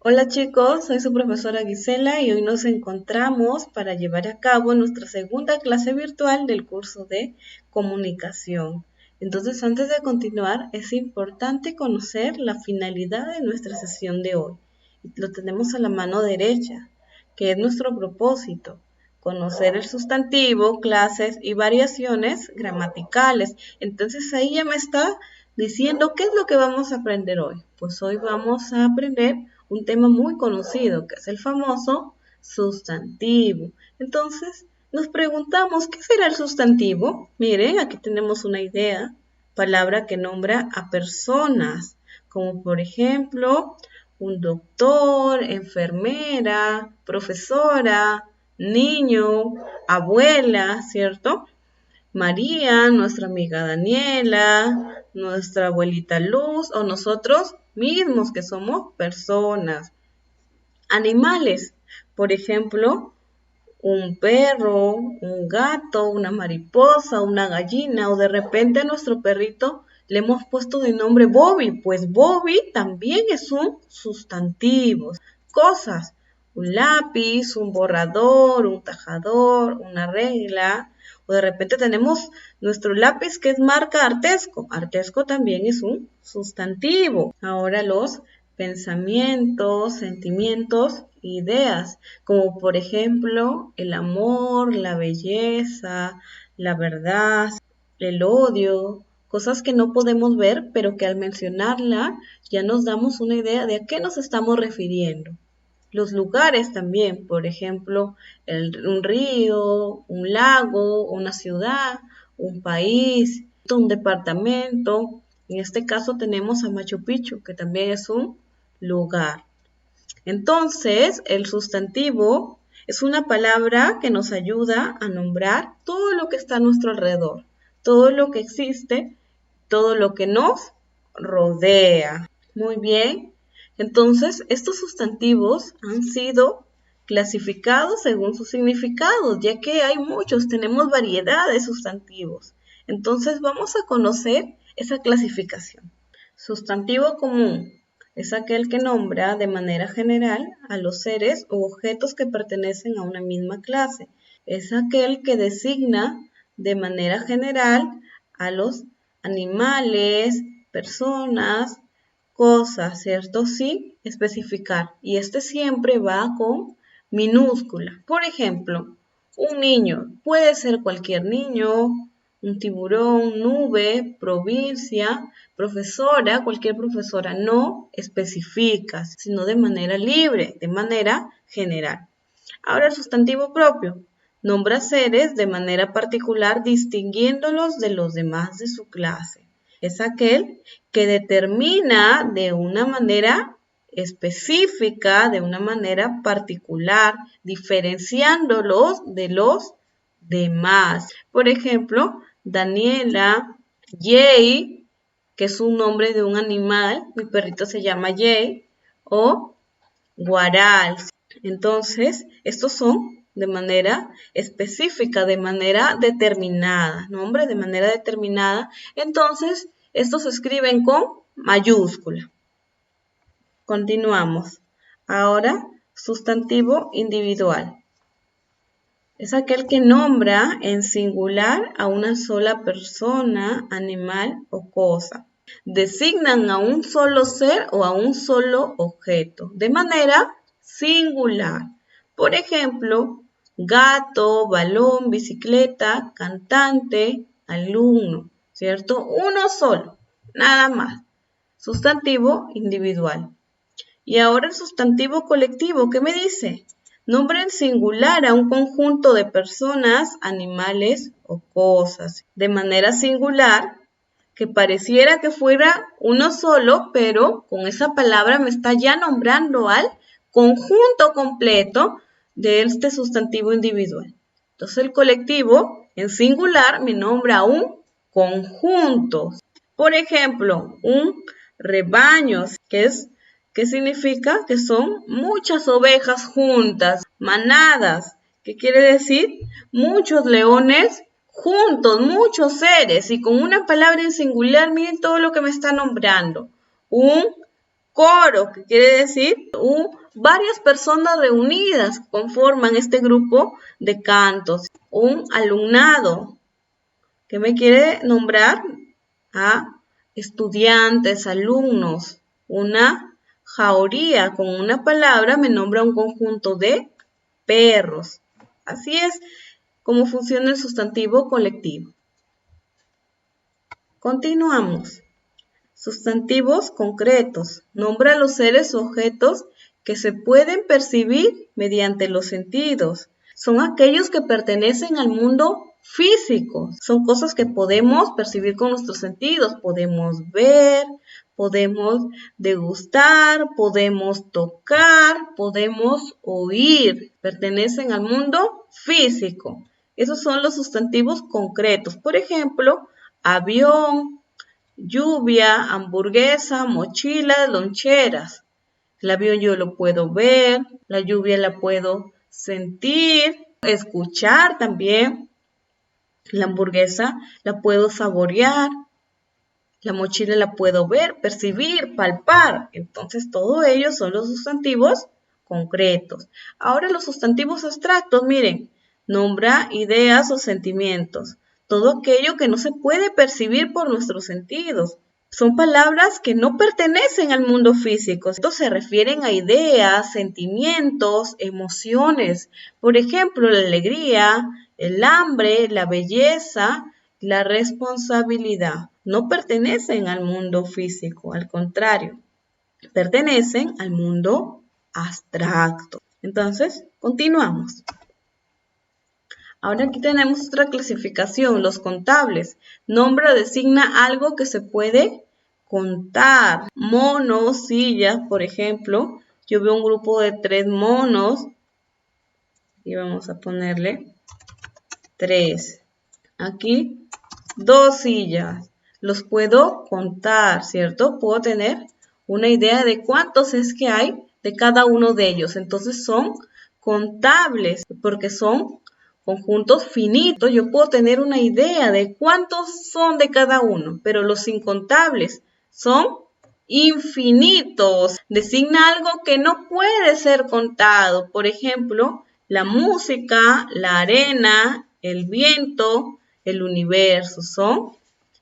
Hola chicos, soy su profesora Gisela y hoy nos encontramos para llevar a cabo nuestra segunda clase virtual del curso de comunicación. Entonces, antes de continuar, es importante conocer la finalidad de nuestra sesión de hoy. Lo tenemos a la mano derecha, que es nuestro propósito: conocer el sustantivo, clases y variaciones gramaticales. Entonces, ahí ya me está diciendo qué es lo que vamos a aprender hoy. Pues hoy vamos a aprender un tema muy conocido, que es el famoso sustantivo. Entonces, nos preguntamos, ¿qué será el sustantivo? Miren, aquí tenemos una idea: palabra que nombra a personas, como por ejemplo, un doctor, enfermera, profesora, niño, abuela, ¿cierto? María, nuestra amiga Daniela, nuestra abuelita Luz o nosotros mismos, que somos personas. Animales, por ejemplo, un perro, un gato, una mariposa, una gallina, o de repente a nuestro perrito le hemos puesto de nombre Bobby, pues Bobby también es un sustantivo. Cosas: un lápiz, un borrador, un tajador, una regla, o de repente tenemos nuestro lápiz que es marca Artesco. Artesco también es un sustantivo. Ahora los pensamientos, sentimientos, ideas, como por ejemplo el amor, la belleza, la verdad, el odio, cosas que no podemos ver, pero que al mencionarla ya nos damos una idea de a qué nos estamos refiriendo. Los lugares también, por ejemplo, un río, un lago, una ciudad, un país, un departamento. En este caso tenemos a Machu Picchu, que también es un lugar. Entonces, el sustantivo es una palabra que nos ayuda a nombrar todo lo que está a nuestro alrededor, todo lo que existe, todo lo que nos rodea. Muy bien. Entonces, estos sustantivos han sido clasificados según sus significados, ya que hay muchos, tenemos variedad de sustantivos. Entonces, vamos a conocer esa clasificación. Sustantivo común es aquel que nombra de manera general a los seres u objetos que pertenecen a una misma clase. Es aquel que designa de manera general a los animales, personas, cosas, ¿cierto? Sin especificar. Y este siempre va con minúscula. Por ejemplo, un niño puede ser cualquier niño, un tiburón, nube, provincia, profesora, cualquier profesora. No especifica, sino de manera libre, de manera general. Ahora el sustantivo propio nombra seres de manera particular, distinguiéndolos de los demás de su clase. Es aquel que determina de una manera específica, de una manera particular, diferenciándolos de los demás. Por ejemplo, Daniela, Jay, que es un nombre de un animal, mi perrito se llama Jay, o Guaral. Entonces, estos son de manera específica, de manera determinada, nombres de manera determinada. Entonces, estos se escriben con mayúscula. Continuamos. Ahora, sustantivo individual. Es aquel que nombra en singular a una sola persona, animal o cosa. Designan a un solo ser o a un solo objeto, de manera singular. Por ejemplo, gato, balón, bicicleta, cantante, alumno, ¿cierto? Uno solo, nada más. Sustantivo individual. Y ahora el sustantivo colectivo, ¿qué me dice? Nombra en singular a un conjunto de personas, animales o cosas. De manera singular, que pareciera que fuera uno solo, pero con esa palabra me está ya nombrando al conjunto completo de este sustantivo individual. Entonces el colectivo en singular me nombra un conjunto. Por ejemplo, un rebaño, ¿qué significa? Que son muchas ovejas juntas, manadas. ¿Qué quiere decir? Muchos leones juntos, muchos seres, y con una palabra en singular, miren todo lo que me está nombrando. Un coro, que quiere decir varias personas reunidas conforman este grupo de cantos. Un alumnado, que me quiere nombrar a estudiantes, alumnos. Una jauría, con una palabra me nombra un conjunto de perros. Así es como funciona el sustantivo colectivo. Continuamos. Sustantivos concretos. Nombra los seres o objetos que se pueden percibir mediante los sentidos. Son aquellos que pertenecen al mundo físico. Son cosas que podemos percibir con nuestros sentidos. Podemos ver, podemos degustar, podemos tocar, podemos oír. Pertenecen al mundo físico. Esos son los sustantivos concretos. Por ejemplo, avión, lluvia, hamburguesa, mochila, loncheras. El avión yo lo puedo ver, la lluvia la puedo sentir, escuchar también. La hamburguesa la puedo saborear, la mochila la puedo ver, percibir, palpar. Entonces, todo ello son los sustantivos concretos. Ahora los sustantivos abstractos, miren, nombra ideas o sentimientos. Todo aquello que no se puede percibir por nuestros sentidos. Son palabras que no pertenecen al mundo físico. Estos se refieren a ideas, sentimientos, emociones. Por ejemplo, la alegría, el hambre, la belleza, la responsabilidad. No pertenecen al mundo físico, al contrario, pertenecen al mundo abstracto. Entonces, continuamos. Ahora aquí tenemos otra clasificación, los contables. Nombra o designa algo que se puede contar. Monos, sillas, por ejemplo. Yo veo un grupo de 3 monos y vamos a ponerle 3. Aquí 2 sillas. Los puedo contar, ¿cierto? Puedo tener una idea de cuántos es que hay de cada uno de ellos. Entonces son contables porque son conjuntos finitos. Yo puedo tener una idea de cuántos son de cada uno, pero los incontables son infinitos. Designa algo que no puede ser contado. Por ejemplo, la música, la arena, el viento, el universo. Son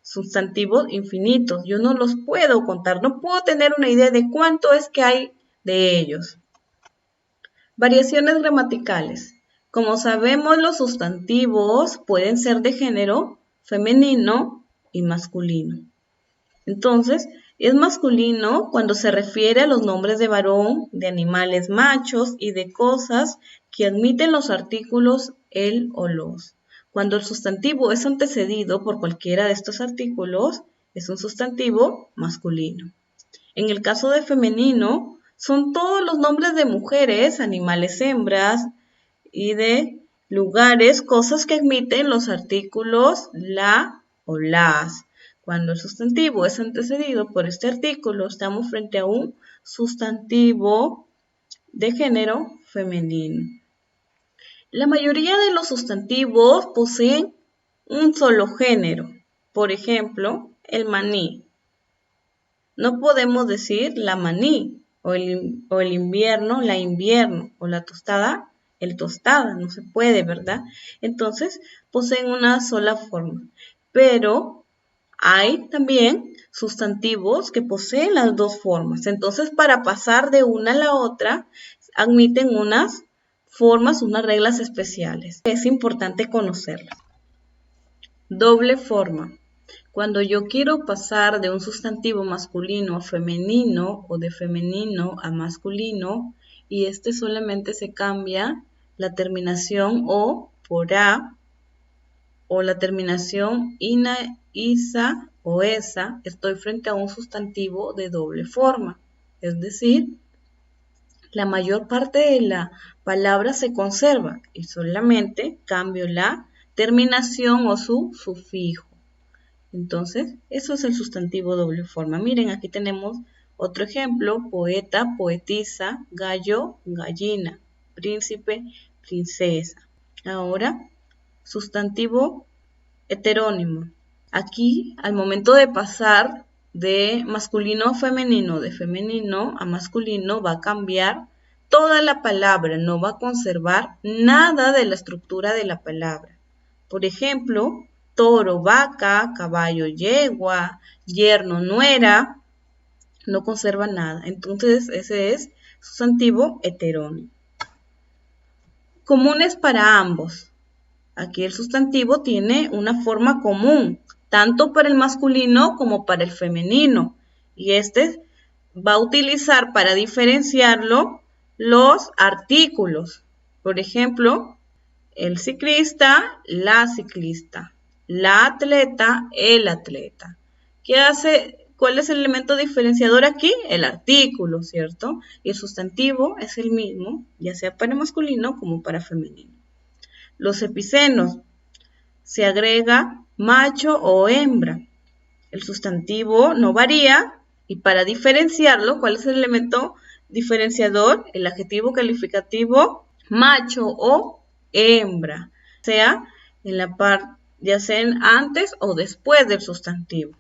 sustantivos infinitos. Yo no los puedo contar. No puedo tener una idea de cuánto es que hay de ellos. Variaciones gramaticales. Como sabemos, los sustantivos pueden ser de género femenino y masculino. Entonces, es masculino cuando se refiere a los nombres de varón, de animales machos y de cosas que admiten los artículos el o los. Cuando el sustantivo es antecedido por cualquiera de estos artículos, es un sustantivo masculino. En el caso de femenino, son todos los nombres de mujeres, animales hembras y de lugares, cosas que admiten los artículos la o las. Cuando el sustantivo es antecedido por este artículo, estamos frente a un sustantivo de género femenino. La mayoría de los sustantivos poseen un solo género. Por ejemplo, el maní. No podemos decir la maní, o el invierno, la invierno, o la tostada, el tostada, no se puede, ¿verdad? Entonces, poseen una sola forma. Pero hay también sustantivos que poseen las dos formas. Entonces, para pasar de una a la otra, admiten unas formas, unas reglas especiales. Es importante conocerlas. Doble forma. Cuando yo quiero pasar de un sustantivo masculino a femenino o de femenino a masculino y este solamente se cambia la terminación o por a o la terminación ina, isa o esa, estoy frente a un sustantivo de doble forma. Es decir, la mayor parte de la palabra se conserva y solamente cambio la terminación o su sufijo. Entonces, eso es el sustantivo doble forma. Miren, aquí tenemos otro ejemplo: poeta, poetisa, gallo, gallina, príncipe, princesa. Ahora, sustantivo heterónimo. Aquí, al momento de pasar de masculino a femenino, de femenino a masculino, va a cambiar toda la palabra, no va a conservar nada de la estructura de la palabra. Por ejemplo, toro, vaca, caballo, yegua, yerno, nuera, no conserva nada. Entonces, ese es sustantivo heterónimo. Comunes para ambos. Aquí el sustantivo tiene una forma común, tanto para el masculino como para el femenino. Y este va a utilizar para diferenciarlo los artículos. Por ejemplo, el ciclista, la ciclista, la atleta, el atleta. ¿Qué hace? ¿Cuál es el elemento diferenciador aquí? El artículo, ¿cierto? Y el sustantivo es el mismo, ya sea para masculino como para femenino. Los epicenos, se agrega macho o hembra. El sustantivo no varía y para diferenciarlo, ¿cuál es el elemento diferenciador? El adjetivo calificativo macho o hembra, sea en la parte, ya sea antes o después del sustantivo.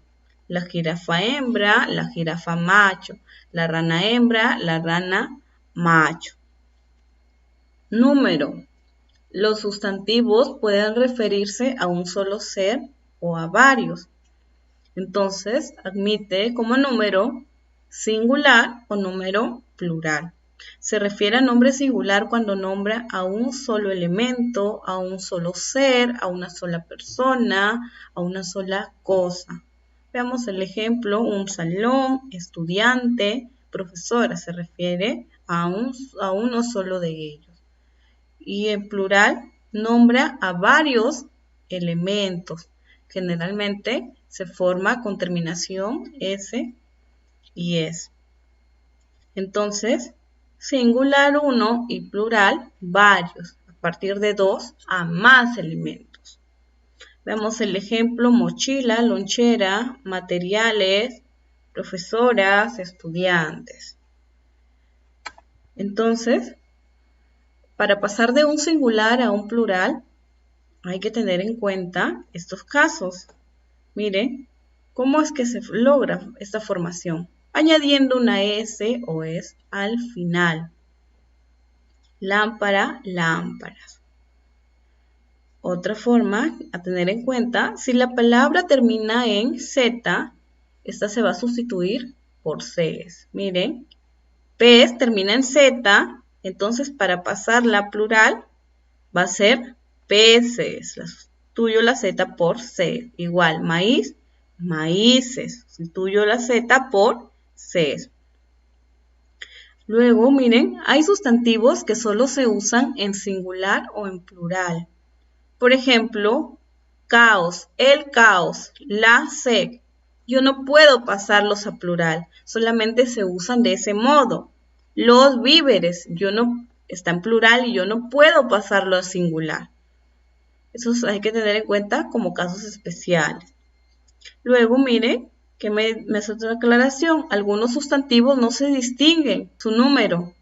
La jirafa hembra, la jirafa macho, la rana hembra, la rana macho. Número. Los sustantivos pueden referirse a un solo ser o a varios. Entonces, admite como número singular o número plural. Se refiere a nombre singular cuando nombra a un solo elemento, a un solo ser, a una sola persona, a una sola cosa. Veamos el ejemplo, un salón, estudiante, profesora, se refiere a uno solo de ellos. Y en plural nombra a varios elementos. Generalmente se forma con terminación S y S. Entonces, singular uno y plural varios, a partir de 2 a más elementos. Veamos el ejemplo, mochila, lonchera, materiales, profesoras, estudiantes. Entonces, para pasar de un singular a un plural, hay que tener en cuenta estos casos. Miren, ¿cómo es que se logra esta formación? Añadiendo una S o S al final. Lámpara, lámparas. Otra forma a tener en cuenta, si la palabra termina en Z, esta se va a sustituir por Cs. Miren, pez termina en Z, entonces para pasarla a plural va a ser peces. Sustituyo la Z por C. Igual, maíz, maíces. Sustituyo la Z por C. Luego, miren, hay sustantivos que solo se usan en singular o en plural. Por ejemplo, caos, el caos, la sed. Yo no puedo pasarlos a plural, solamente se usan de ese modo. Los víveres, está en plural y yo no puedo pasarlo a singular. Eso hay que tener en cuenta como casos especiales. Luego, mire, que me hace otra aclaración. Algunos sustantivos no se distinguen su número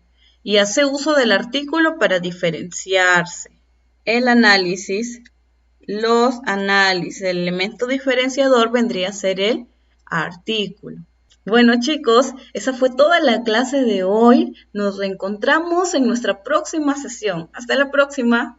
y hace uso del artículo para diferenciarse. El análisis, los análisis, el elemento diferenciador vendría a ser el artículo. Bueno chicos, esa fue toda la clase de hoy. Nos reencontramos en nuestra próxima sesión. Hasta la próxima.